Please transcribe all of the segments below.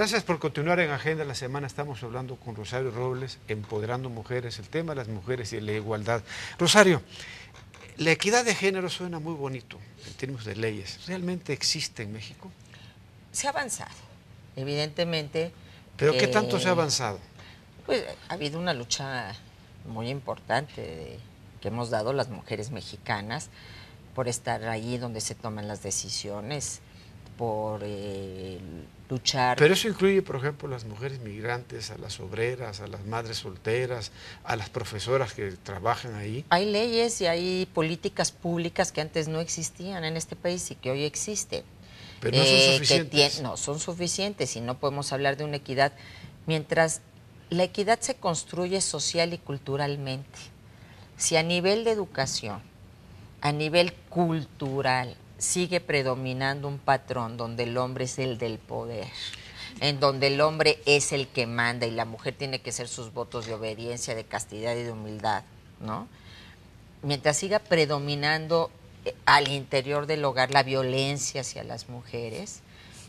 Gracias por continuar en Agenda la Semana. Estamos hablando con Rosario Robles, empoderando mujeres, el tema de las mujeres y la igualdad. Rosario, la equidad de género suena muy bonito en términos de leyes. ¿Realmente existe en México? Se ha avanzado, evidentemente. ¿Pero qué tanto se ha avanzado? Pues ha habido una lucha muy importante que hemos dado las mujeres mexicanas por estar ahí donde se toman las decisiones, por luchar. Pero eso incluye, por ejemplo, las mujeres migrantes, a las obreras, a las madres solteras, a las profesoras que trabajan ahí. Hay leyes y hay políticas públicas que antes no existían en este país y que hoy existen. Pero no son suficientes. No son suficientes y no podemos hablar de una equidad mientras la equidad se construye social y culturalmente. Si a nivel de educación, a nivel cultural, sigue predominando un patrón donde el hombre es el del poder, en donde el hombre es el que manda y la mujer tiene que ser sus votos de obediencia, de castidad y de humildad, ¿no? Mientras siga predominando al interior del hogar la violencia hacia las mujeres,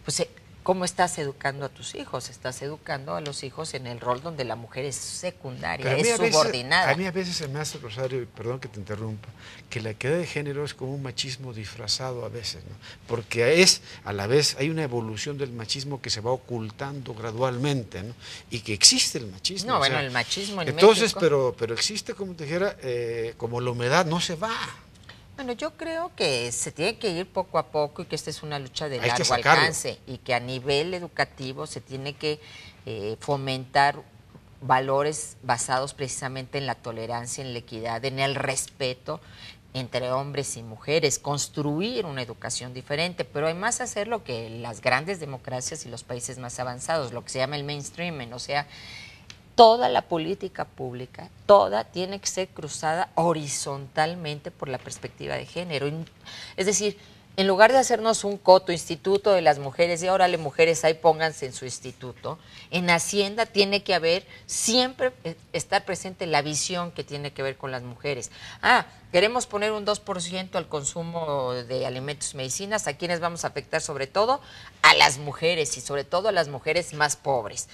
pues ¿cómo estás educando a tus hijos? Estás educando a los hijos en el rol donde la mujer es secundaria, es subordinada. A mí a veces se me hace, Rosario, y perdón que te interrumpa, que la equidad de género es como un machismo disfrazado a veces, ¿no? Porque a la vez, hay una evolución del machismo que se va ocultando gradualmente, ¿no? Y que existe el machismo. No, bueno, el machismo en entonces, México. pero existe, como te dijera, como la humedad no se va. Bueno, yo creo que se tiene que ir poco a poco y que esta es una lucha de Hay que largo sacarlo. alcance y que a nivel educativo se tiene que fomentar valores basados precisamente en la tolerancia, en la equidad, en el respeto entre hombres y mujeres, construir una educación diferente, pero además hacer lo que las grandes democracias y los países más avanzados, lo que se llama el mainstreaming, o sea, toda la política pública, toda tiene que ser cruzada horizontalmente por la perspectiva de género. Es decir, en lugar de hacernos un coto, instituto de las mujeres, y órale mujeres, ahí pónganse en su instituto, en Hacienda tiene que haber, siempre estar presente la visión que tiene que ver con las mujeres. Queremos poner un 2% al consumo de alimentos y medicinas, ¿a quiénes vamos a afectar? Sobre todo a las mujeres y sobre todo a las mujeres más pobres.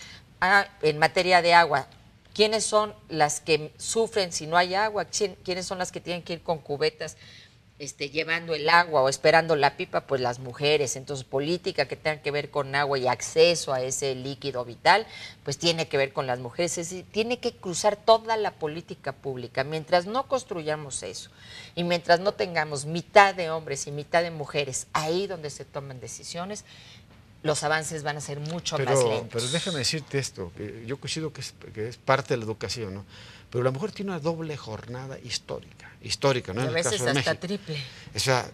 En materia de agua, ¿quiénes son las que sufren si no hay agua? ¿Quiénes son las que tienen que ir con cubetas llevando el agua o esperando la pipa? Pues las mujeres. Entonces, política que tenga que ver con agua y acceso a ese líquido vital, pues tiene que ver con las mujeres. Es decir, tiene que cruzar toda la política pública. Mientras no construyamos eso y mientras no tengamos mitad de hombres y mitad de mujeres ahí donde se toman decisiones, los avances van a ser mucho más lentos. Pero déjame decirte esto, que yo coincido que es parte de la educación, ¿no? Pero la mujer tiene una doble jornada histórica, ¿no? Y a En el caso veces de hasta México. triple. O sea,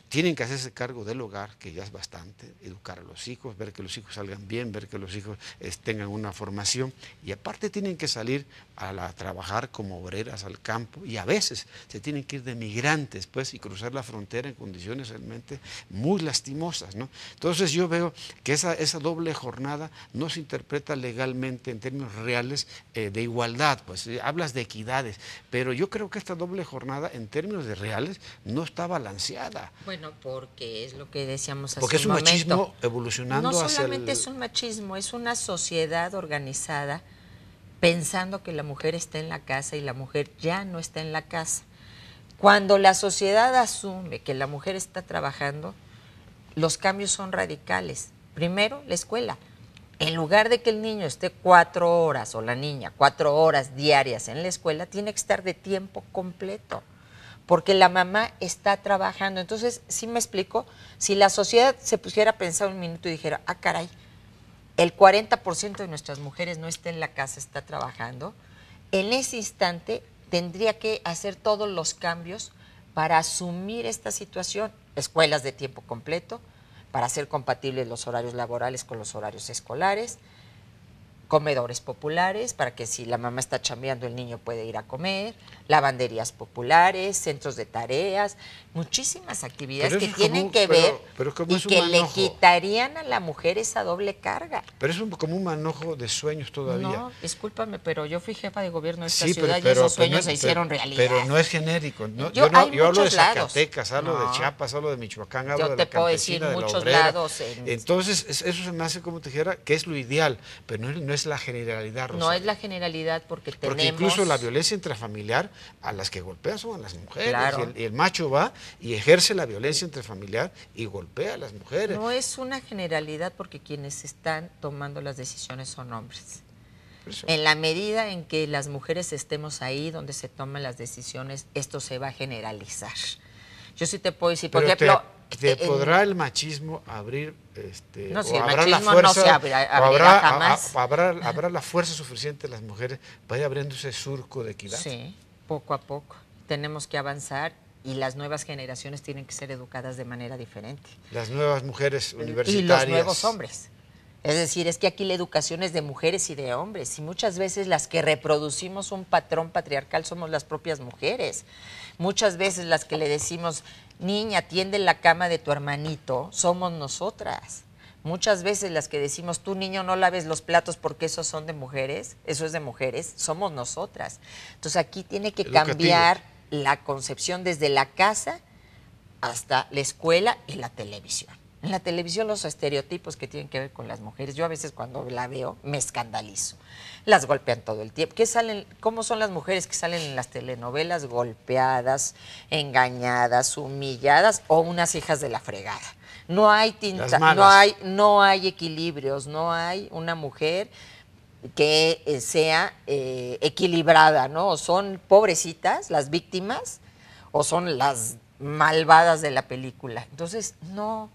tienen que hacerse cargo del hogar, que ya es bastante, educar a los hijos, ver que los hijos salgan bien, ver que los hijos tengan una formación, y aparte tienen que salir a trabajar como obreras al campo, y a veces se tienen que ir de migrantes, pues, y cruzar la frontera en condiciones realmente muy lastimosas, ¿no? Entonces yo veo que esa doble jornada no se interpreta legalmente en términos reales de igualdad, pues hablas de equidades, pero yo creo que esta doble jornada en términos de reales no está balanceada. Bueno, porque es lo que decíamos hace un momento. Porque es un machismo evolucionando hacia No solamente es un machismo, es una sociedad organizada pensando que la mujer está en la casa y la mujer ya no está en la casa. Cuando la sociedad asume que la mujer está trabajando, los cambios son radicales. Primero, la escuela. En lugar de que el niño esté 4 horas o la niña 4 horas diarias en la escuela, tiene que estar de tiempo completo, porque la mamá está trabajando. Entonces, ¿sí me explico? Si la sociedad se pusiera a pensar un minuto y dijera, caray, el 40% de nuestras mujeres no está en la casa, está trabajando, en ese instante tendría que hacer todos los cambios para asumir esta situación. Escuelas de tiempo completo, para hacer compatibles los horarios laborales con los horarios escolares, comedores populares, para que si la mamá está chambeando el niño puede ir a comer, lavanderías populares, centros de tareas, muchísimas actividades que tienen que ver y que le quitarían a la mujer esa doble carga. Pero es como un manojo de sueños todavía. No, discúlpame, pero yo fui jefa de gobierno de esta ciudad y esos sueños se hicieron realidad. Pero no es genérico. No, yo hablo de Zacatecas, hablo de Chiapas, hablo de Michoacán, hablo de la campesina, de la obrera. Entonces, eso se me hace, como te dijera, que es lo ideal, pero no es la generalidad, Rosario. No es la generalidad porque tenemos... Porque incluso la violencia intrafamiliar, a las que golpean son a las mujeres. Claro. Y el macho va y ejerce la violencia intrafamiliar y golpea a las mujeres. No es una generalidad porque quienes están tomando las decisiones son hombres. En la medida en que las mujeres estemos ahí donde se toman las decisiones, esto se va a generalizar. Yo sí te puedo decir, por ejemplo... ¿Te podrá el machismo abrir, no, si el machismo no se abrirá jamás? ¿Habrá la fuerza suficiente de las mujeres para ir abriendo ese surco de equidad? Sí, poco a poco. Tenemos que avanzar y las nuevas generaciones tienen que ser educadas de manera diferente. Las nuevas mujeres universitarias. Y los nuevos hombres. Es decir, es que aquí la educación es de mujeres y de hombres, y muchas veces las que reproducimos un patrón patriarcal somos las propias mujeres. Muchas veces las que le decimos, niña, tiende la cama de tu hermanito, somos nosotras. Muchas veces las que decimos, tú niño no laves los platos porque esos son de mujeres, eso es de mujeres, somos nosotras. Entonces aquí tiene que cambiar la concepción desde la casa hasta la escuela y la televisión. En la televisión los estereotipos que tienen que ver con las mujeres, yo a veces cuando la veo me escandalizo. Las golpean todo el tiempo. ¿Cómo son las mujeres que salen en las telenovelas? Golpeadas, engañadas, humilladas o unas hijas de la fregada. No hay tinta, no hay equilibrios, no hay una mujer que sea equilibrada, ¿no? O son pobrecitas las víctimas o son las malvadas de la película. Entonces, no.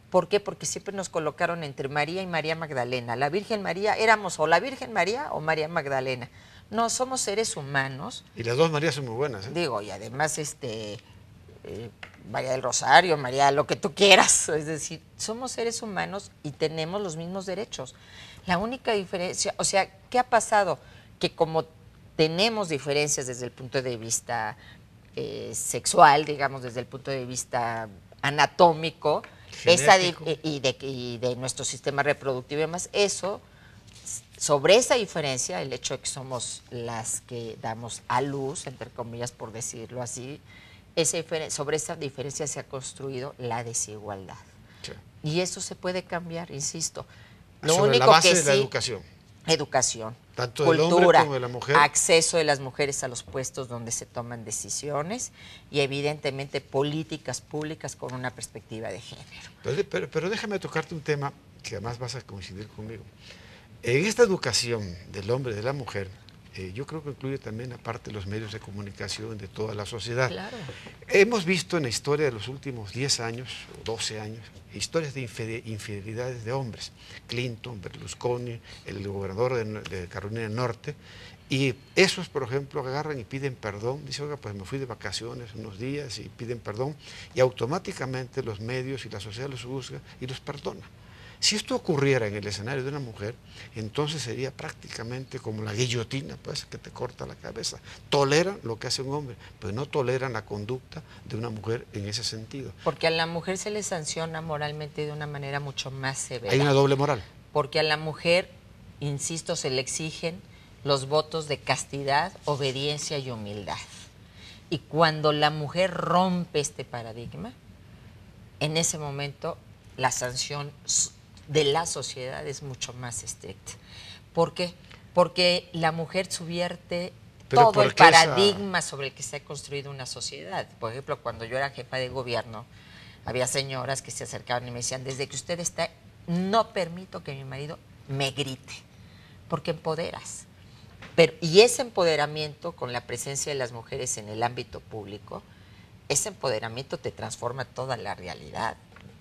¿Por qué? Porque siempre nos colocaron entre María y María Magdalena. La Virgen María, éramos o la Virgen María o María Magdalena. No, somos seres humanos. Y las dos Marías son muy buenas, ¿eh? Digo, y además, María del Rosario, María, lo que tú quieras. Es decir, somos seres humanos y tenemos los mismos derechos. La única diferencia, o sea, ¿qué ha pasado? Que como tenemos diferencias desde el punto de vista sexual, digamos, desde el punto de vista anatómico, y de nuestro sistema reproductivo y demás, sobre esa diferencia, el hecho de que somos las que damos a luz, entre comillas, por decirlo así, sobre esa diferencia se ha construido la desigualdad. Sí. Y eso se puede cambiar, insisto. Sobre la base de la educación. Educación, tanto cultura, del hombre como de la mujer. Acceso de las mujeres a los puestos donde se toman decisiones y evidentemente políticas públicas con una perspectiva de género. Pero déjame tocarte un tema que además vas a coincidir conmigo. En esta educación del hombre y de la mujer, yo creo que incluye también, aparte de los medios de comunicación de toda la sociedad. Claro. Hemos visto en la historia de los últimos 10 años, o 12 años, historias de infidelidades de hombres. Clinton, Berlusconi, el gobernador de Carolina del Norte, y esos, por ejemplo, agarran y piden perdón. Dicen, oiga, pues me fui de vacaciones unos días y piden perdón, y automáticamente los medios y la sociedad los juzga y los perdona. Si esto ocurriera en el escenario de una mujer, entonces sería prácticamente como la guillotina, pues, que te corta la cabeza. Toleran lo que hace un hombre, pero no toleran la conducta de una mujer en ese sentido. Porque a la mujer se le sanciona moralmente de una manera mucho más severa. Hay una doble moral. Porque a la mujer, insisto, se le exigen los votos de castidad, obediencia y humildad. Y cuando la mujer rompe este paradigma, en ese momento la sanción de la sociedad es mucho más estricta. ¿Por qué? Porque la mujer subvierte todo el paradigma sobre el que se ha construido una sociedad. Por ejemplo, cuando yo era jefa de gobierno, había señoras que se acercaban y me decían, desde que usted está, no permito que mi marido me grite, porque empoderas. Y ese empoderamiento, con la presencia de las mujeres en el ámbito público, ese empoderamiento te transforma toda la realidad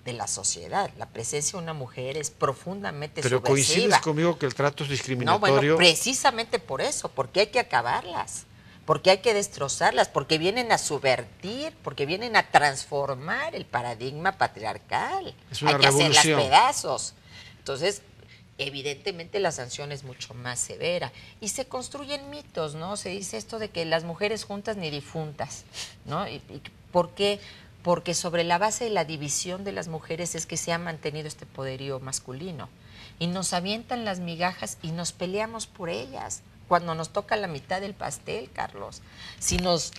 de la sociedad. La presencia de una mujer es profundamente subversiva. Pero coincides conmigo que el trato es discriminatorio. No, bueno, precisamente por eso, porque hay que acabarlas, porque hay que destrozarlas, porque vienen a subvertir, porque vienen a transformar el paradigma patriarcal. Es una hay que revolución. hacerlas pedazos. Entonces, evidentemente la sanción es mucho más severa. Y se construyen mitos, ¿no? Se dice esto de que las mujeres juntas ni difuntas, ¿no? ¿Por qué? Porque sobre la base de la división de las mujeres es que se ha mantenido este poderío masculino. Y nos avientan las migajas y nos peleamos por ellas. Cuando nos toca la mitad del pastel, Carlos.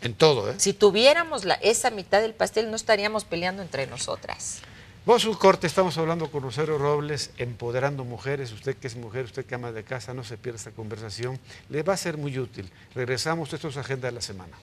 En todo, ¿eh? Si tuviéramos esa mitad del pastel, no estaríamos peleando entre nosotras. Vamos a un corte, estamos hablando con Rosario Robles, empoderando mujeres. Usted que es mujer, usted que ama de casa, no se pierda esta conversación. Le va a ser muy útil. Regresamos, esto es Agenda de la Semana.